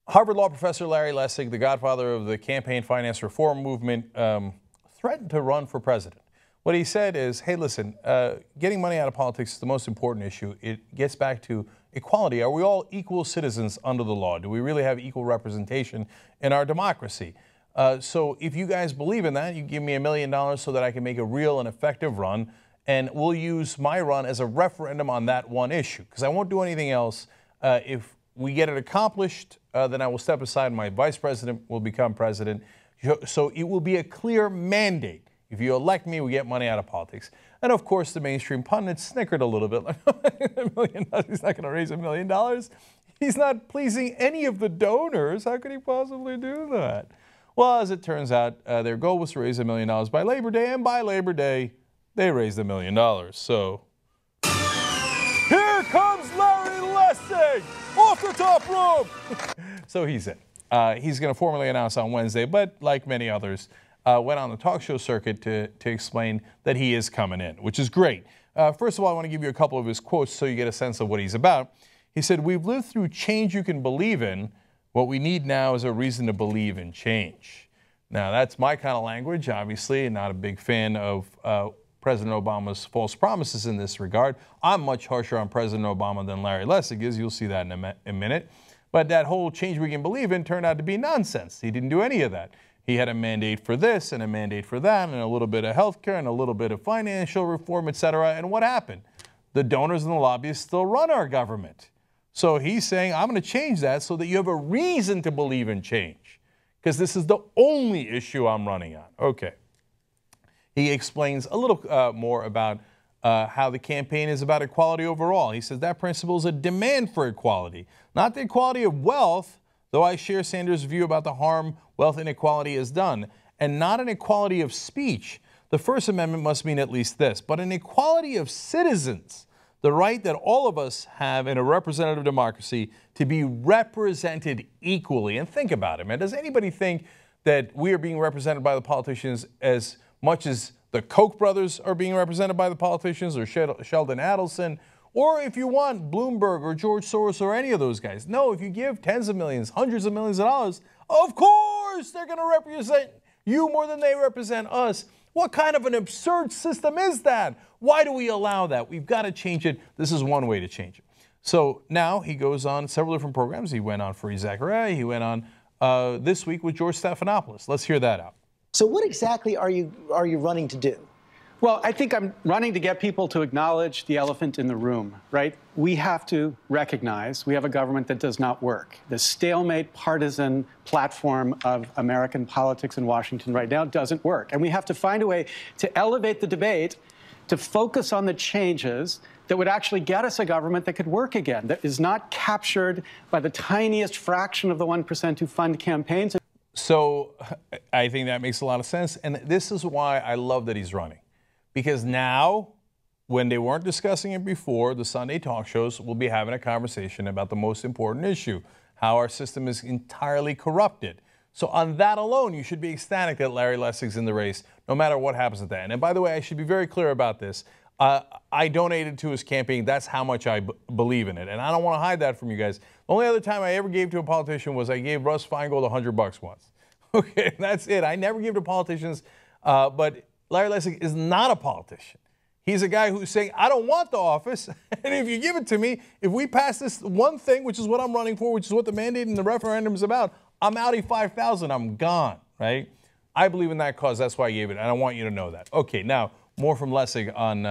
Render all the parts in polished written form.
Harvard Law professor Larry Lessig, the godfather of the campaign finance reform movement, threatened to run for president. What he said is, hey, listen, getting money out of politics is the most important issue. It gets back to equality. Are we all equal citizens under the law? Do we really have equal representation in our democracy? So if you guys believe in that, you give me $1 million so that I can make a real and effective run, and we'll use my run as a referendum on that one issue, because I won't do anything else. If we get it accomplished, then I will step aside. My vice president will become president. So it will be a clear mandate. If you elect me, we get money out of politics. And of course, the mainstream pundits snickered a little bit, like, $1 million, he's not going to raise $1 million. He's not pleasing any of the donors. How could he possibly do that? Well, as it turns out, their goal was to raise $1 million by Labor Day, and by Labor Day, they raised $1 million. So here comes Larry Lessig off the top rope. So he's in. He's going to formally announce on Wednesday, but like many others, went on the talk show circuit to explain that he is coming in, which is great. First of all, I want to give you a couple of his quotes so you get a sense of what he's about. He said, "We've lived through change you can believe in. What we need now is a reason to believe in change." Now, that's my kind of language, obviously. Not a big fan of President Obama's false promises in this regard. I'm much harsher on President Obama than Larry Lessig is. You'll see that in a minute. But that whole change we can believe in turned out to be nonsense. He didn't do any of that. He had a mandate for this and a mandate for that and a little bit of health care and a little bit of financial reform, et cetera. And what happened? The donors and the lobbyists still run our government. So he's saying, I'm going to change that so that you have a reason to believe in change, because this is the only issue I'm running on. Okay. He explains a little more about how the campaign is about equality overall. He says that principle is a demand for equality, not the equality of wealth, though I share Sanders' view about the harm wealth inequality has done, and not an equality of speech. The First Amendment must mean at least this, but an equality of citizens, the right that all of us have in a representative democracy to be represented equally. And think about it, man. Does anybody think that we are being represented by the politicians as much as the Koch brothers are being represented by the politicians, or Sheldon Adelson, or if you want Bloomberg or George Soros or any of those guys? No, if you give tens of millions, hundreds of millions of dollars, of course they're going to represent you more than they represent us. What kind of an absurd system is that? Why do we allow that? We've got to change it. This is one way to change it. So now he goes on several different programs. He went on Free Zachariah. He went on This Week with George Stephanopoulos. Let's hear that out. So what exactly are you running to do? Well, I think I'm running to get people to acknowledge the elephant in the room, right? We have to recognize we have a government that does not work. The stalemate partisan platform of American politics in Washington right now doesn't work. And we have to find a way to elevate the debate, to focus on the changes that would actually get us a government that could work again, that is not captured by the tiniest fraction of the 1% who fund campaigns. So I think that makes a lot of sense. And this is why I love that he's running. Because now, when they weren't discussing it before, the Sunday talk shows will be having a conversation about the most important issue, how our system is entirely corrupted. So on that alone, you should be ecstatic that Larry Lessig's in the race, no matter what happens at that. And by the way, I should be very clear about this. I donated to his campaign. That's how much I believe in it. And I don't want to hide that from you guys. The only other time I ever gave to a politician was I gave Russ Feingold $100 once. Okay, that's it. I never give to politicians, but Larry Lessig is not a politician. He's a guy who's saying, I don't want the office, and if you give it to me, if we pass this one thing, which is what I'm running for, which is what the mandate and the referendum is about, I'm outie 5,000, I'm gone, right? I believe in that cause. That's why I gave it, and I want you to know that. Okay, now, more from Lessig on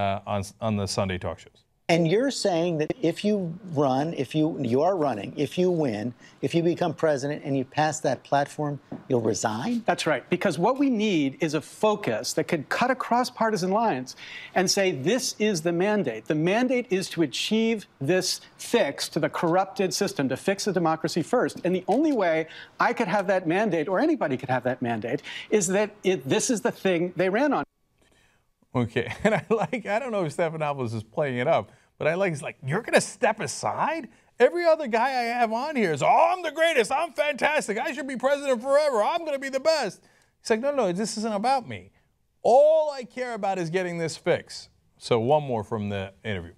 the Sunday talk shows. And you're saying that if you run, if you are running, if you win, if you become president and you pass that platform, you'll resign? That's right, because what we need is a focus that could cut across partisan lines and say this is the mandate. The mandate is to achieve this fix to the corrupted system, to fix the democracy first. And the only way I could have that mandate, or anybody could have that mandate, is that this is the thing they ran on. Okay, and I don't know if Stephanopoulos is playing it up, but it's like, you're going to step aside? Every other guy I have on here is, oh, I'm the greatest, I'm fantastic, I should be president forever, I'm going to be the best. He's like, no, this isn't about me. All I care about is getting this fix. So one more from the interview.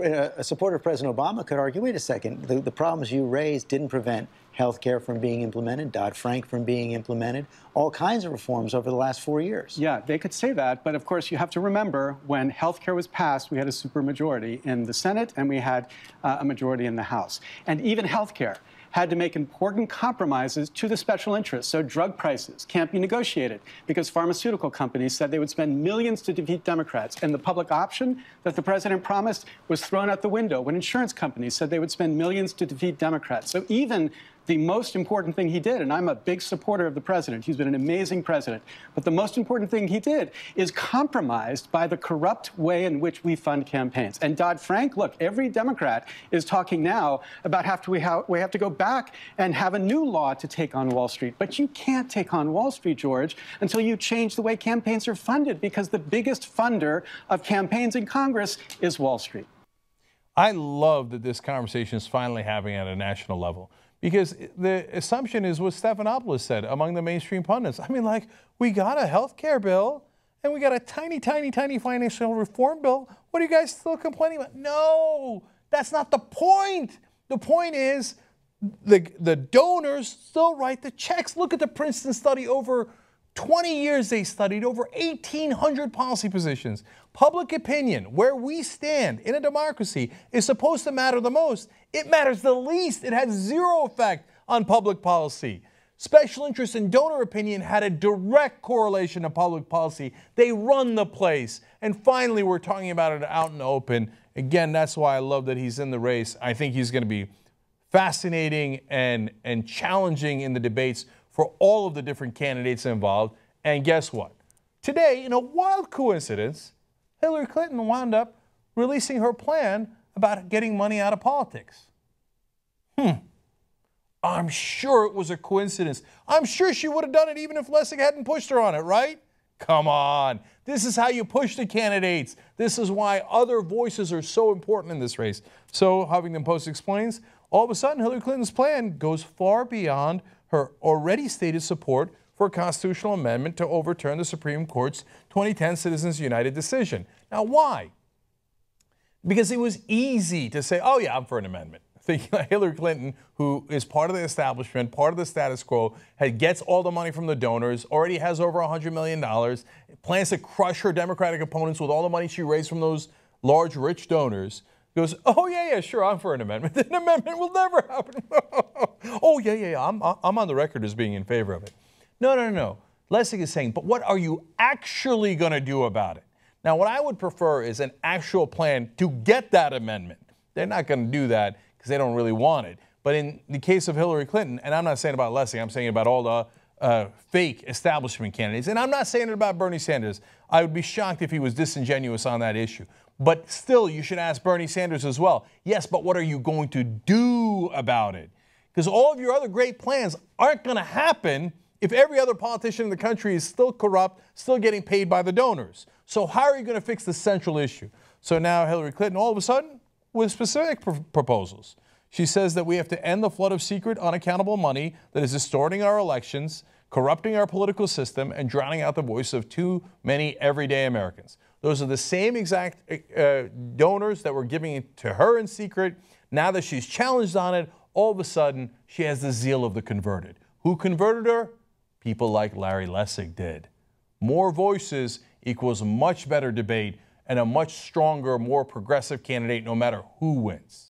A supporter of President Obama could argue, wait a second, the problems you raised didn't prevent healthcare from being implemented, Dodd-Frank from being implemented, all kinds of reforms over the last 4 years. Yeah, they could say that, but of course you have to remember when healthcare was passed, we had a supermajority in the Senate and we had a majority in the House. And even healthcare had to make important compromises to the special interests. So drug prices can't be negotiated because pharmaceutical companies said they would spend millions to defeat Democrats. And the public option that the president promised was thrown out the window when insurance companies said they would spend millions to defeat Democrats. So even the most important thing he did, and I'm a big supporter of the president, he's been an amazing president, but the most important thing he did is compromised by the corrupt way in which we fund campaigns. And Dodd-Frank, look, every Democrat is talking now about we have to go back and have a new law to take on Wall Street. But you can't take on Wall Street, George, until you change the way campaigns are funded, because the biggest funder of campaigns in Congress is Wall Street. I love that this conversation is finally happening at a national level. Because the assumption is what Stephanopoulos said among the mainstream pundits. I mean, like, we got a health care bill and we got a tiny, tiny, tiny financial reform bill. What are you guys still complaining about? No, that's not the point. The point is the donors still write the checks. Look at the Princeton study. Over 20 years they studied over 1,800 policy positions. Public opinion, where we stand in a democracy, is supposed to matter the most. It matters the least. It has zero effect on public policy. Special interest and donor opinion had a direct correlation to public policy. They run the place. And finally, we're talking about it out in the open. Again, that's why I love that he's in the race. I think he's going to be fascinating and challenging in the debates for all of the different candidates involved. And guess what? Today, in a wild coincidence, Hillary Clinton wound up releasing her plan about getting money out of politics. I'm sure it was a coincidence. I'm sure she would have done it even if Lessig hadn't pushed her on it, right? Come on. This is how you push the candidates. This is why other voices are so important in this race. So, Huffington Post explains, all of a sudden, Hillary Clinton's plan goes far beyond her already stated support for a constitutional amendment to overturn the Supreme Court's 2010 Citizens United decision. Now, why? Because it was easy to say, oh, yeah, I'm for an amendment. Thinking like Hillary Clinton, who is part of the establishment, part of the status quo, gets all the money from the donors, already has over $100 million, plans to crush her Democratic opponents with all the money she raised from those large, rich donors, goes, oh, yeah, sure, I'm for an amendment. An amendment will never happen. Oh, yeah, I'm on the record as being in favor of it. No. Lessig is saying, but what are you actually going to do about it? Now, what I would prefer is an actual plan to get that amendment. They're not going to do that because they don't really want it. But in the case of Hillary Clinton, and I'm not saying about Lessig, I'm saying about all the fake establishment candidates, and I'm not saying it about Bernie Sanders. I would be shocked if he was disingenuous on that issue. But still, you should ask Bernie Sanders as well. Yes, but what are you going to do about it? Because all of your other great plans aren't going to happen if every other politician in the country is still corrupt, still getting paid by the donors. So how are you going to fix the central issue? So now Hillary Clinton, all of a sudden, with specific proposals. She says that we have to end the flood of secret, unaccountable money that is distorting our elections, corrupting our political system, and drowning out the voice of too many everyday Americans. Those are the same exact donors that were giving it to her in secret. Now that she's challenged on it, all of a sudden, she has the zeal of the converted. Who converted her? People like Larry Lessig did. More voices equals much better debate and a much stronger, more progressive candidate no matter who wins.